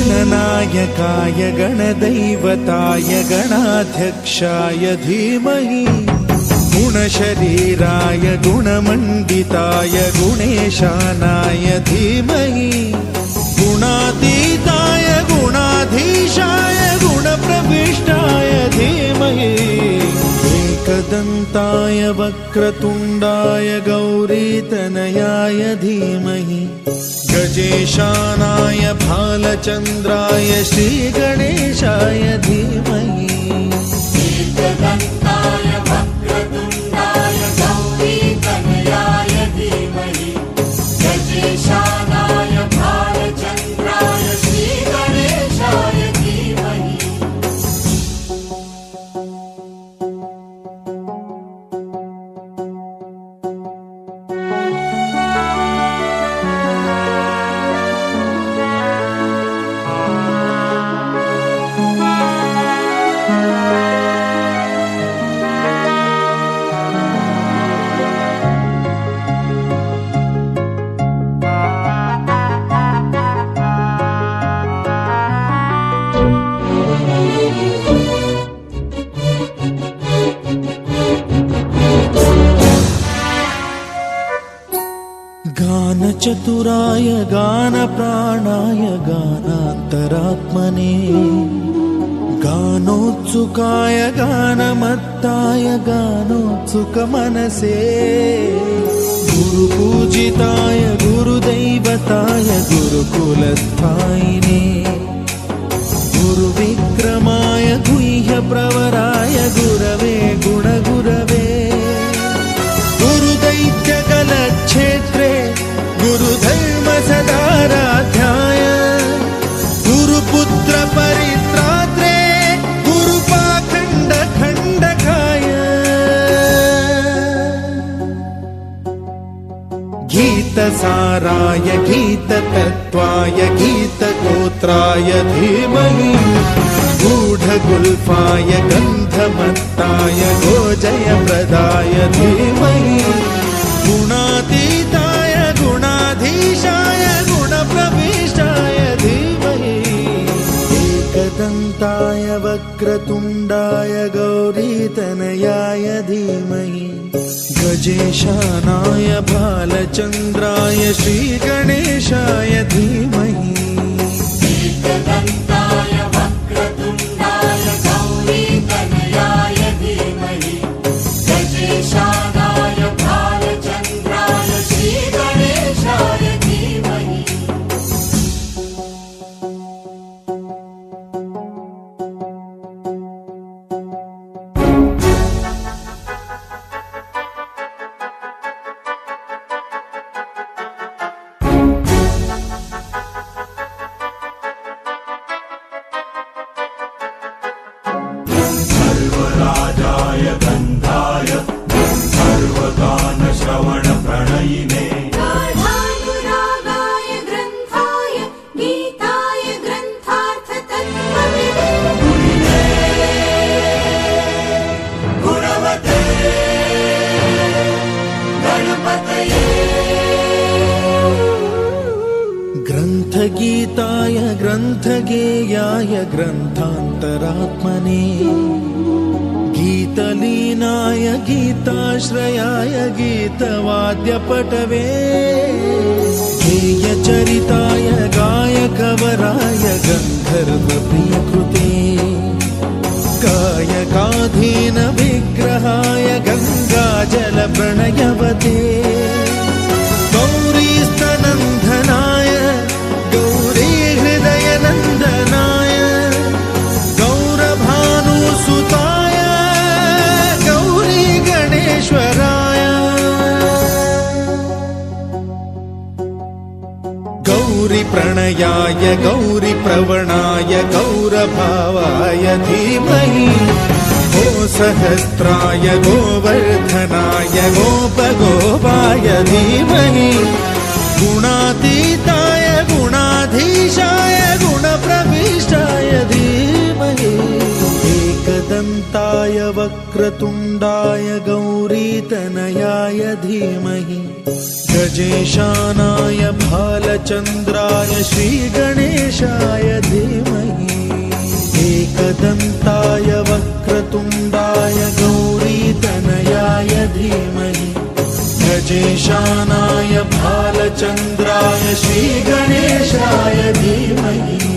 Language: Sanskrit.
गणनायकाय गणदैवताय गणाध्यक्षाय धीमहि गुणशरीराय गुणमण्डिताय गुणेशानाय धीमहि गुणातीताय गुणाधीशाय गुणप्रविष्टाय धीमहि एकदन्ताय वक्रतुण्डाय गौरीतनयाय धीमहि गजेशानाय भालचन्द्राय श्रीगणेशाय धीमहि एकदन्ताय वक्रतुण्डाय गौरीतनयाय धीमहि गजेशानाय भालचन्द्राय श्रीगणेशाय धीमहि गानचतुराय गानप्राणाय गानान्तरात्मने गानोत्सुकाय गानमत्ताय गानोत्सुकमनसे गुरुपूजिताय गुरुदैवताय गुरुकुलस्थायिने गुरुविक्रमाय गुह्यप्रवराय गुरवे गुणगुरवे गुरुदैत्यकलक्षेत्रे गुरुधर्मसदाराध्याय गुरुपुत्रपरित्रात्रे गुरुपाखण्डखण्डकाय गीतसाराय गीततत्त्वाय गीतगोत्राय धीमहि गूढगुल्फाय गन्धमत्ताय गोजयप्रदाय धीमहि गुणातीताय गुणाधीशाय गुणप्रविष्टाय धीमहि एकदन्ताय वक्रतुण्डाय गौरीतनयाय धीमहि गजेशानाय भालचन्द्राय श्रीगणेशाय धीमहि एकदन्ताय वक्रतुण्डाय गौरीतनयाय धीमहि गजेशानाय भालचन्द्राय श्रीगणेशाय धीमहि सर्वराजाय गन्धाय सर्वगानश्रवणप्रणयिने गाढानुरागाय ग्रन्थाय गीताय ग्रन्थार्थतत्त्वविदे गुणवते गणपतये ग्रन्थगीताय ग्रन्थगेयाय ग्रन्थान्तरात्मने गीतलीनाय गीताश्रयाय गीतवाद्यपटवे गेयचरिताय गायकवराय गन्धर्वप्रियकृते गायकाधीन विग्रहाय गङ्गाजलप्रणयवते गौरीस्तनन्दनाय गौरीहृदयनन्दनाय गौरभानुसुताय गौरी तनयाय गौरीप्रवणाय गौरभावाय धीमहि गो सहस्राय गोवर्धनाय गोपगोपाय धीमहि गुणातीताय गुणाधीशाय गुणप्रविष्टाय धीमहि एकदन्ताय वक्रतुण्डाय गौरीतनयाय धीमहि गजेशानाय भालचन्द्राय श्रीगणेशाय धीमहि एकदन्ताय वक्रतुण्डाय गौरीतनयाय धीमहि गजेशानाय भालचन्द्राय श्रीगणेशाय धीमहि